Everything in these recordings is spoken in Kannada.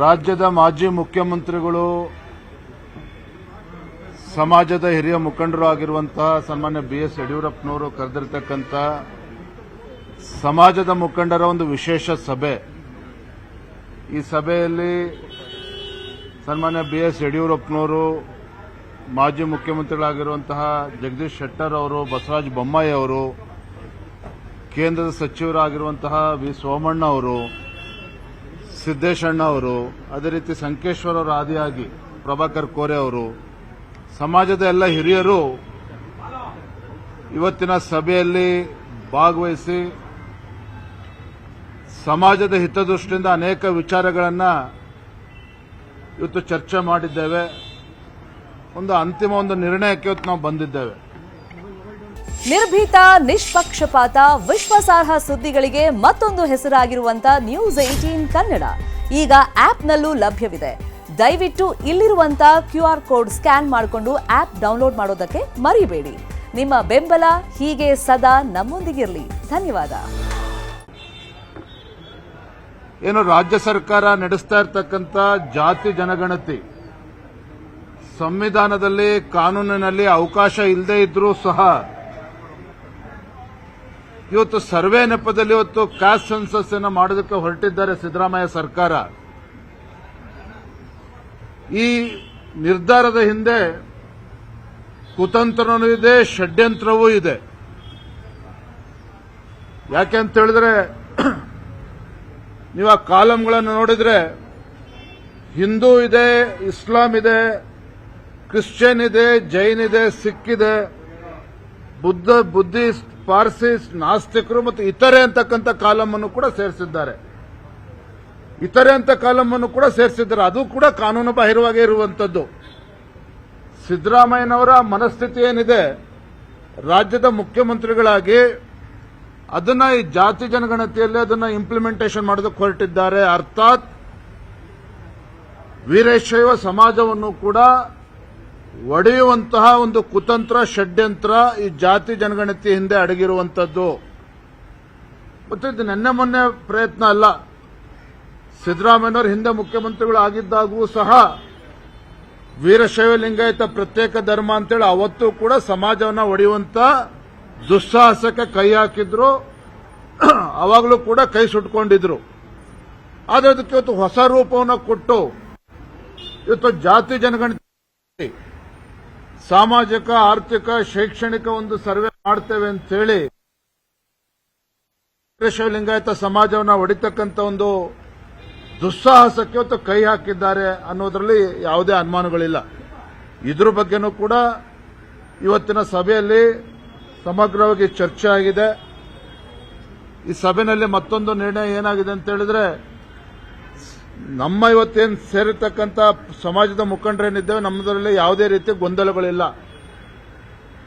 ರಾಜ್ಯದ ಮಾಜಿ ಮುಖ್ಯಮಂತ್ರಿಗಳು ಸಮಾಜದ ಹಿರಿಯ ಮುಖಂಡರು ಆಗಿರುವಂತಹ ಸನ್ಮಾನ್ಯ ಬಿಎಸ್ ಯಡಿಯೂರಪ್ಪನವರು ಕರೆದಿರತಕ್ಕಂಥ ಸಮಾಜದ ಮುಖಂಡರ ಒಂದು ವಿಶೇಷ ಸಭೆ. ಈ ಸಭೆಯಲ್ಲಿ ಸನ್ಮಾನ್ಯ ಬಿಎಸ್ ಯಡಿಯೂರಪ್ಪನವರು, ಮಾಜಿ ಮುಖ್ಯಮಂತ್ರಿಗಳಾಗಿರುವಂತಹ ಜಗದೀಶ್ ಶೆಟ್ಟರ್ ಅವರು, ಬಸವರಾಜ ಬೊಮ್ಮಾಯಿ ಅವರು, ಕೇಂದ್ರದ ಸಚಿವರಾಗಿರುವಂತಹ ವಿ ಸೋಮಣ್ಣ ಅವರು, ಸಿದ್ದೇಶಣ್ಣ ಅವರು, ಅದೇ ರೀತಿ ಸಂಕೇಶ್ವರ ಅವರ ಆದಿಯಾಗಿ ಪ್ರಭಾಕರ್ ಕೋರೆ ಅವರು, ಸಮಾಜದ ಎಲ್ಲ ಹಿರಿಯರು ಇವತ್ತಿನ ಸಭೆಯಲ್ಲಿ ಭಾಗವಹಿಸಿ ಸಮಾಜದ ಹಿತದೃಷ್ಟಿಯಿಂದ ಅನೇಕ ವಿಚಾರಗಳನ್ನು ಇವತ್ತು ಚರ್ಚೆ ಮಾಡಿದ್ದೇವೆ. ಅಂತಿಮ ನಿರ್ಣಯಕ್ಕೆ ಇವತ್ತು ನಾವು ಬಂದಿದ್ದೇವೆ. ನಿರ್ಭೀತ, ನಿಷ್ಪಕ್ಷಪಾತ, ವಿಶ್ವಾಸಾರ್ಹ ಸುದ್ದಿಗಳಿಗೆ ಮತ್ತೊಂದು ಹೆಸರಾಗಿರುವಂತ ನ್ಯೂಸ್ 18 ಕನ್ನಡ ಈಗ ಆಪ್ನಲ್ಲೂ ಲಭ್ಯವಿದೆ. ದಯವಿಟ್ಟು ಇಲ್ಲಿರುವಂತ QR ಕೋಡ್ ಸ್ಕ್ಯಾನ್ ಮಾಡಿಕೊಂಡು ಆಪ್ ಡೌನ್ಲೋಡ್ ಮಾಡೋದಕ್ಕೆ ಮರಿಬೇಡಿ. ನಿಮ್ಮ ಬೆಂಬಲ ಹೀಗೆ ಸದಾ ನಮ್ಮೊಂದಿಗಿರಲಿ. ಧನ್ಯವಾದ. ಏನು ರಾಜ್ಯ ಸರ್ಕಾರ ನಡೆಸ್ತಾ ಇರತಕ್ಕಂಥ ಜಾತಿ ಜನಗಣತಿ ಸಂವಿಧಾನದಲ್ಲಿ, ಕಾನೂನಿನಲ್ಲಿ ಅವಕಾಶ ಇಲ್ಲದೇ ಇದ್ರೂ ಸಹ ಇವತ್ತು ಸರ್ವೆ ನೆಪದಲ್ಲಿ ಇವತ್ತು ಕಾಸ್ಟ್ ಸೆನ್ಸಸ್ ಅನ್ನು ಮಾಡೋದಕ್ಕೆ ಹೊರಟಿದ್ದಾರೆ ಸಿದ್ದರಾಮಯ್ಯ ಸರ್ಕಾರ. ಈ ನಿರ್ಧಾರದ ಹಿಂದೆ ಕುತಂತ್ರನೂ ಇದೆ, ಷಡ್ಯಂತ್ರವೂ ಇದೆ. ಯಾಕೆ ಅಂತ ಹೇಳಿದ್ರೆ, ನೀವು ಆ ಕಾಲಂಗಳನ್ನು ನೋಡಿದ್ರೆ ಹಿಂದೂ ಇದೆ, ಇಸ್ಲಾಂ ಇದೆ, ಕ್ರಿಶ್ಚಿಯನ್ ಇದೆ, ಜೈನ್ ಇದೆ, ಸಿಖ್ ಇದೆ, ಬುದ್ಧಿಸ್ಟ್, ಪಾರ್ಸಿಸ್ಟ್, ನಾಸ್ತಿಕರು ಮತ್ತು ಇತರೆ ಅಂತಕ್ಕಂಥ ಕಾಲಮನ್ನು ಕೂಡ ಸೇರಿಸಿದ್ದಾರೆ. ಅದು ಕೂಡ ಕಾನೂನು ಬಾಹಿರವಾಗಿ ಇರುವಂತದ್ದು. ಸಿದ್ದರಾಮಯ್ಯನವರ ಮನಸ್ಥಿತಿ ಏನಿದೆ, ರಾಜ್ಯದ ಮುಖ್ಯಮಂತ್ರಿಗಳಾಗಿ ಅದನ್ನ ಈ ಜಾತಿ ಜನಗಣತಿಯಲ್ಲಿ ಅದನ್ನ ಇಂಪ್ಲಿಮೆಂಟೇಷನ್ ಮಾಡೋದಕ್ಕೆ ಹೊರಟಿದ್ದಾರೆ. ಅರ್ಥಾತ್ ವೀರಶೈವ ಸಮಾಜವನ್ನು ಕೂಡ ಒಡೆಯುವಂತಹ ಒಂದು ಕುತಂತ್ರ, ಷಡ್ಯಂತ್ರ ಈ ಜಾತಿ ಜನಗಣತಿ ಹಿಂದೆ ಅಡಗಿರುವಂತದ್ದು. ಮತ್ತು ಇದು ನೆನ್ನೆ ಮೊನ್ನೆ ಪ್ರಯತ್ನ ಅಲ್ಲ. ಸಿದ್ದರಾಮಯ್ಯನವರು ಹಿಂದೆ ಮುಖ್ಯಮಂತ್ರಿಗಳು ಆಗಿದ್ದಾಗೂ ಸಹ ವೀರಶೈವ ಲಿಂಗಾಯತ ಪ್ರತ್ಯೇಕ ಧರ್ಮ ಅಂತೇಳಿ ಅವತ್ತು ಕೂಡ ಸಮಾಜವನ್ನು ಒಡೆಯುವಂತ ದುಸ್ಸಾಹಸಕ್ಕೆ ಕೈ ಹಾಕಿದ್ರು. ಅವಾಗಲೂ ಕೂಡ ಕೈ ಸುಟ್ಕೊಂಡಿದ್ರು. ಆದರೆ ಅದಕ್ಕೆ ಇವತ್ತು ಹೊಸ ರೂಪವನ್ನು ಕೊಟ್ಟು ಇವತ್ತು ಜಾತಿ ಜನಗಣತಿ ಸಾಮಾಜಿಕ, ಆರ್ಥಿಕ, ಶೈಕ್ಷಣಿಕ ಒಂದು ಸರ್ವೆ ಮಾಡ್ತೇವೆ ಅಂತ ಹೇಳಿ ವೀರಶೈವ ಲಿಂಗಾಯತ ಸಮಾಜವನ್ನು ಒಡಿತಕ್ಕಂಥ ಒಂದು ದುಸ್ಸಾಹಸಕ್ಕೆ ಇವತ್ತು ಕೈ ಹಾಕಿದ್ದಾರೆ ಅನ್ನೋದರಲ್ಲಿ ಯಾವುದೇ ಅನುಮಾನಗಳಿಲ್ಲ. ಇದ್ರ ಬಗ್ಗೆನೂ ಕೂಡ ಇವತ್ತಿನ ಸಭೆಯಲ್ಲಿ ಸಮಗ್ರವಾಗಿ ಚರ್ಚೆ ಆಗಿದೆ. ಈ ಸಭೆಯಲ್ಲಿ ಮತ್ತೊಂದು ನಿರ್ಣಯ ಏನಾಗಿದೆ ಅಂತ ಹೇಳಿದ್ರೆ, ನಮ್ಮ ಇವತ್ತೇನು ಸೇರಿರ್ತಕ್ಕಂಥ ಸಮಾಜದ ಮುಖಂಡರೇನಿದ್ದೇವೆ, ನಮ್ಮದರಲ್ಲಿ ಯಾವುದೇ ರೀತಿ ಗೊಂದಲಗಳಿಲ್ಲ.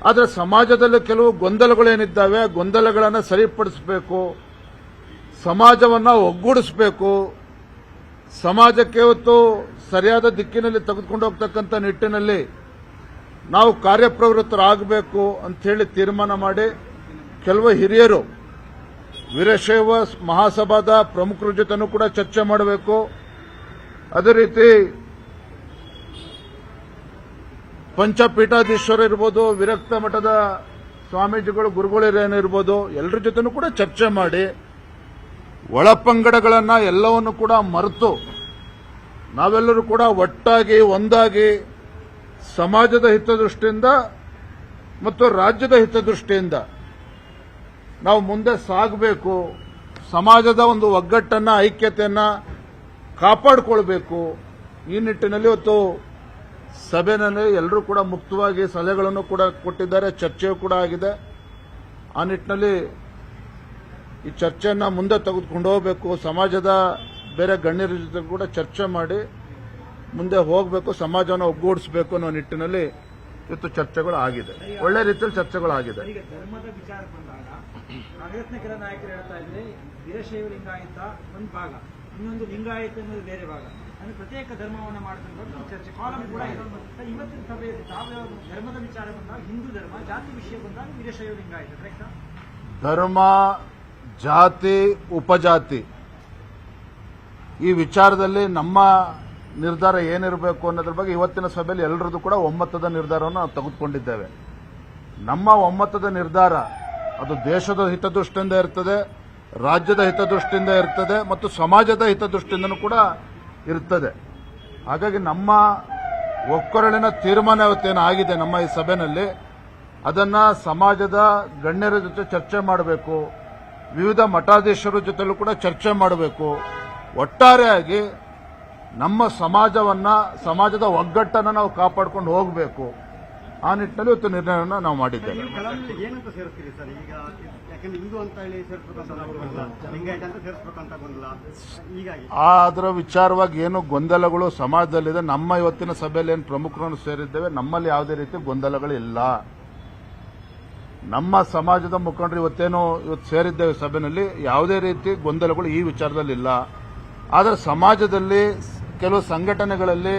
ಆದರೆ ಸಮಾಜದಲ್ಲಿ ಕೆಲವು ಗೊಂದಲಗಳೇನಿದ್ದಾವೆ, ಗೊಂದಲಗಳನ್ನು ಸರಿಪಡಿಸಬೇಕು, ಸಮಾಜವನ್ನು ಒಗ್ಗೂಡಿಸಬೇಕು, ಸಮಾಜಕ್ಕೆ ಇವತ್ತು ಸರಿಯಾದ ದಿಕ್ಕಿನಲ್ಲಿ ತೆಗೆದುಕೊಂಡು ಹೋಗ್ತಕ್ಕಂಥ ನಿಟ್ಟಿನಲ್ಲಿ ನಾವು ಕಾರ್ಯಪ್ರವೃತ್ತರಾಗಬೇಕು ಅಂತ ಹೇಳಿ ತೀರ್ಮಾನ ಮಾಡಿ ಕೆಲವು ಹಿರಿಯರು ವೀರಶೈವ ಮಹಾಸಭಾದ ಪ್ರಮುಖರ ಜೊತೆನೂ ಕೂಡ ಚರ್ಚೆ ಮಾಡಬೇಕು. ಅದೇ ರೀತಿ ಪಂಚಪೀಠಾಧೀಶ್ವರ ಇರ್ಬೋದು, ವಿರಕ್ತ ಮಠದ ಸ್ವಾಮೀಜಿಗಳು, ಗುರುಗಳೇನಿರ್ಬೋದು, ಎಲ್ಲರ ಜೊತೆನೂ ಕೂಡ ಚರ್ಚೆ ಮಾಡಿ ಒಳಪಂಗಡಗಳನ್ನು ಎಲ್ಲವನ್ನು ಕೂಡ ಮರೆತು ನಾವೆಲ್ಲರೂ ಕೂಡ ಒಟ್ಟಾಗಿ ಒಂದಾಗಿ ಸಮಾಜದ ಹಿತದೃಷ್ಟಿಯಿಂದ ಮತ್ತು ರಾಜ್ಯದ ಹಿತದೃಷ್ಟಿಯಿಂದ ನಾವು ಮುಂದೆ ಸಾಗಬೇಕು. ಸಮಾಜದ ಒಂದು ಒಗ್ಗಟ್ಟನ್ನು, ಐಕ್ಯತೆಯನ್ನು ಕಾಪಾಡಿಕೊಳ್ಬೇಕು. ಈ ನಿಟ್ಟಿನಲ್ಲಿ ಇವತ್ತು ಸಭೆಯಲ್ಲಿ ಎಲ್ಲರೂ ಕೂಡ ಮುಕ್ತವಾಗಿ ಸಲಹೆಗಳನ್ನು ಕೂಡ ಕೊಟ್ಟಿದ್ದಾರೆ. ಚರ್ಚೆಯೂ ಕೂಡ ಆಗಿದೆ. ಆ ನಿಟ್ಟಿನಲ್ಲಿ ಈ ಚರ್ಚೆಯನ್ನು ಮುಂದೆ ತೆಗೆದುಕೊಂಡು ಹೋಗಬೇಕು. ಸಮಾಜದ ಬೇರೆ ಗಣ್ಯರ ಜೊತೆ ಕೂಡ ಚರ್ಚೆ ಮಾಡಿ ಮುಂದೆ ಹೋಗಬೇಕು, ಸಮಾಜವನ್ನು ಒಗ್ಗೂಡಿಸಬೇಕು ಅನ್ನೋ ನಿಟ್ಟಿನಲ್ಲಿ ಇವತ್ತು ಚರ್ಚೆಗಳು ಆಗಿದೆ. ಒಳ್ಳೆ ರೀತಿಯಲ್ಲಿ ಚರ್ಚೆಗಳು ಆಗಿದೆ. ಧರ್ಮದ ವಿಚಾರ ಬಂದಾಗ ಕಾಂಗ್ರೆಸ್ನ ಕೆಲ ನಾಯಕರು ಹೇಳ್ತಾ ಇದ್ರೆ ವೀರಶೈವ ಲಿಂಗಾಯತ ಒಂದು ಭಾಗ, ಇನ್ನೊಂದು ಲಿಂಗಾಯತ ಅನ್ನೋದು ಬೇರೆ ಭಾಗ, ಅಂದ್ರೆ ಪ್ರತ್ಯೇಕ ಧರ್ಮವನ್ನು ಮಾಡ್ಕೊಂಡು ಚರ್ಚೆ ಕಾಲಂ ಕೂಡ ಇವತ್ತಿನ ಸಭೆಯಲ್ಲಿ ತಾವು ಧರ್ಮದ ವಿಚಾರ ಬಂದಾಗ ಹಿಂದೂ ಧರ್ಮ, ಜಾತಿ ವಿಷಯ ಬಂದಾಗ ವೀರಶೈವ ಲಿಂಗಾಯತ ಕರೆಕ್ಟಾ? ಧರ್ಮ, ಜಾತಿ, ಉಪಜಾತಿ ಈ ವಿಚಾರದಲ್ಲಿ ನಮ್ಮ ನಿರ್ಧಾರ ಏನಿರಬೇಕು ಅನ್ನೋದ್ರ ಬಗ್ಗೆ ಇವತ್ತಿನ ಸಭೆಯಲ್ಲಿ ಎಲ್ಲರದ್ದು ಕೂಡ ಒಮ್ಮತದ ನಿರ್ಧಾರವನ್ನು ನಾವು ತೆಗೆದುಕೊಂಡಿದ್ದೇವೆ. ನಮ್ಮ ಒಮ್ಮತದ ನಿರ್ಧಾರ ಅದು ದೇಶದ ಹಿತದೃಷ್ಟಿಯಿಂದ ಇರ್ತದೆ, ರಾಜ್ಯದ ಹಿತದೃಷ್ಟಿಯಿಂದ ಇರ್ತದೆ ಮತ್ತು ಸಮಾಜದ ಹಿತದೃಷ್ಟಿಯಿಂದನೂ ಕೂಡ ಇರ್ತದೆ. ಹಾಗಾಗಿ ನಮ್ಮ ಒಕ್ಕೊರಳಿನ ತೀರ್ಮಾನ ಇವತ್ತೇನು ಆಗಿದೆ ನಮ್ಮ ಈ ಸಭೆಯಲ್ಲಿ, ಅದನ್ನ ಸಮಾಜದ ಗಣ್ಯರ ಜೊತೆ ಚರ್ಚೆ ಮಾಡಬೇಕು, ವಿವಿಧ ಮಠಾಧೀಶರ ಜೊತೆಲೂ ಕೂಡ ಚರ್ಚೆ ಮಾಡಬೇಕು. ಒಟ್ಟಾರೆಯಾಗಿ ನಮ್ಮ ಸಮಾಜದ ಒಗ್ಗಟ್ಟನ್ನು ನಾವು ಕಾಪಾಡಿಕೊಂಡು ಹೋಗಬೇಕು. ಆ ನಿಟ್ಟಿನಲ್ಲಿ ಇವತ್ತು ನಿರ್ಣಯವನ್ನು ನಾವು ಮಾಡಿದ್ದೇವೆ. ಏನಂತ ಸೇರಿಸ್ತೀರಿ ಸರ್? ಈಗ ಯಾಕಂದ್ರೆ ಹಿಂದೂ ಅಂತ ಹೇಳಿ ಸೇರಿಸ್ಬೇಕಂತ ಲಿಂಗಾಯತ ಅಂತ ಸೇರಿಸ್ಬೇಕಂತ ಗೊಂದಲ, ಹೀಗಾಗಿ ಅದರ ವಿಚಾರವಾಗಿ ಏನು ಗೊಂದಲಗಳು ಸಮಾಜದಲ್ಲಿದೆ. ನಮ್ಮ ಇವತ್ತಿನ ಸಭೆಯಲ್ಲಿ ಏನು ಪ್ರಮುಖರನ್ನು ಸೇರಿದ್ದೇವೆ, ನಮ್ಮಲ್ಲಿ ಯಾವುದೇ ರೀತಿ ಗೊಂದಲಗಳಿಲ್ಲ. ನಮ್ಮ ಸಮಾಜದ ಮುಖಂಡರು ಇವತ್ತು ಸೇರಿದ್ದೇವೆ ಸಭೆಯಲ್ಲಿ, ಯಾವುದೇ ರೀತಿ ಗೊಂದಲಗಳು ಈ ವಿಚಾರದಲ್ಲಿ ಇಲ್ಲ. ಆದರೆ ಸಮಾಜದಲ್ಲಿ ಕೆಲವು ಸಂಘಟನೆಗಳಲ್ಲಿ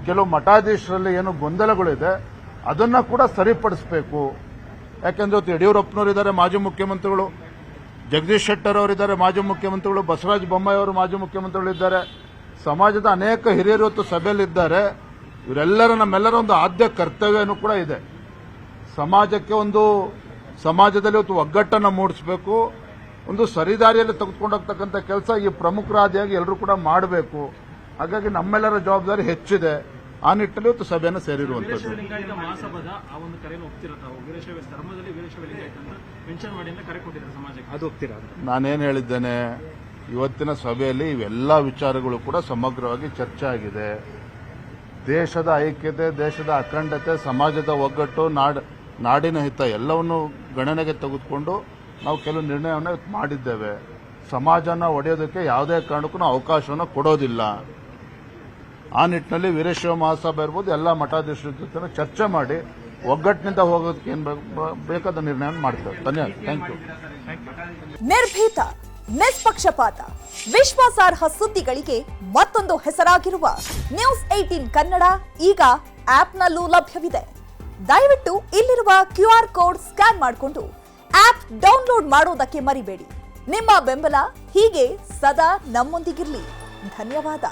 ಕೆಲವು ಮಠಾಧೀಶರಲ್ಲಿ ಏನು ಗೊಂದಲಗಳಿದೆ ಅದನ್ನ ಕೂಡ ಸರಿಪಡಿಸಬೇಕು. ಯಾಕೆಂದ್ರೆ ಇವತ್ತು ಯಡಿಯೂರಪ್ಪನವರಿದ್ದಾರೆ, ಮಾಜಿ ಮುಖ್ಯಮಂತ್ರಿಗಳು, ಜಗದೀಶ್ ಶೆಟ್ಟರ್ ಅವರಿದ್ದಾರೆ, ಮಾಜಿ ಮುಖ್ಯಮಂತ್ರಿಗಳು, ಬಸವರಾಜ ಬೊಮ್ಮಾಯಿ ಅವರು ಮಾಜಿ ಮುಖ್ಯಮಂತ್ರಿಗಳಿದ್ದಾರೆ, ಸಮಾಜದ ಅನೇಕ ಹಿರಿಯರು ಇವತ್ತು ಸಭೆಯಲ್ಲಿದ್ದಾರೆ. ಇವರೆಲ್ಲರ ನಮ್ಮೆಲ್ಲರ ಒಂದು ಆದ್ಯ ಕರ್ತವ್ಯನೂ ಕೂಡ ಇದೆ. ಸಮಾಜದಲ್ಲಿ ಇವತ್ತು ಒಗ್ಗಟ್ಟನ್ನು ಮೂಡಿಸಬೇಕು, ಒಂದು ಸರಿದಾರಿಯಲ್ಲಿ ತೆಗೆದುಕೊಂಡೋಗ್ತಕ್ಕಂಥ ಕೆಲಸ ಈ ಪ್ರಮುಖರಾದಿಯಾಗಿ ಎಲ್ಲರೂ ಕೂಡ ಮಾಡಬೇಕು. ಹಾಗಾಗಿ ನಮ್ಮೆಲ್ಲರ ಜವಾಬ್ದಾರಿ ಹೆಚ್ಚಿದೆ. ಆ ನಿಟ್ಟಿನಲ್ಲಿ ಇವತ್ತು ಸಭೆಯನ್ನು ಸೇರಿರುವಂತದ್ದು. ಲಿಂಗಾಯತ ಮಹಾಸಭಾದ ಆ ಒಂದು ಕರೆಯನ್ನು ಒಪ್ತಿರತ್ತಾವು, ವೀರಶೈವ ಧರ್ಮದಲ್ಲಿ ವೀರಶೈವ ಲಿಂಗಾಯತ ಅಂತ ಮೆನ್ಷನ್ ಮಾಡಿ ಕರೆ ಕೊಟ್ಟಿದ್ದಾರೆ ಸಮಾಜಕ್ಕೆ, ಅದು ಒಪ್ತೀರಾ? ನಾನೇನು ಹೇಳಿದ್ದೇನೆ, ಇವತ್ತಿನ ಸಭೆಯಲ್ಲಿ ಇವೆಲ್ಲ ವಿಚಾರಗಳು ಕೂಡ ಸಮಗ್ರವಾಗಿ ಚರ್ಚೆ ಆಗಿದೆ. ದೇಶದ ಐಕ್ಯತೆ, ದೇಶದ ಅಖಂಡತೆ, ಸಮಾಜದ ಒಗ್ಗಟ್ಟು, ನಾಡಿನ ಹಿತ ಎಲ್ಲವನ್ನು ಗಣನೆಗೆ ತೆಗೆದುಕೊಂಡು ನಾವು ಕೆಲವು ನಿರ್ಣಯವನ್ನು ಮಾಡಿದ್ದೇವೆ. ಸಮಾಜನ ಒಡೆಯೋದಕ್ಕೆ ಯಾವುದೇ ಕಾರಣಕ್ಕೂ ನಾವು ಅವಕಾಶವನ್ನು ಕೊಡೋದಿಲ್ಲ. ಆ ನಿಟ್ಟಿನಲ್ಲಿ ವೀರಶೈವ ಮಹಾಸಭಾ ಇರ್ಬೋದು, ಎಲ್ಲ ಮಠಾಧೀಶರ ಜೊತೆ ಚರ್ಚೆ ಮಾಡಿ ಒಗ್ಗಟ್ಟಿನಿಂದ ಹೋಗೋದಕ್ಕೆ ಏನು ಬೇಕಾದ ನಿರ್ಣಯ ಮಾಡ್ತೇವೆ. ಧನ್ಯವಾದ. Thank you. ನಿರ್ಭೀತ, ನಿಷ್ಪಕ್ಷಪಾತ, ವಿಶ್ವಾಸಾರ್ಹ ಸುದ್ದಿಗಳಿಗೆ ಮತ್ತೊಂದು ಹೆಸರಾಗಿರುವ ನ್ಯೂಸ್ 18 ಕನ್ನಡ ಈಗ ಆಪ್ನಲ್ಲೂ ಲಭ್ಯವಿದೆ. ದಯವಿಟ್ಟು ಇಲ್ಲಿರುವ QR ಕೋಡ್ ಸ್ಕ್ಯಾನ್ ಮಾಡಿಕೊಂಡು ಆಪ್ ಡೌನ್ಲೋಡ್ ಮಾಡೋದಕ್ಕೆ ಮರಿಬೇಡಿ. ನಿಮ್ಮ ಬೆಂಬಲ ಹೀಗೆ ಸದಾ ನಮ್ಮೊಂದಿಗಿರಲಿ. ಧನ್ಯವಾದ.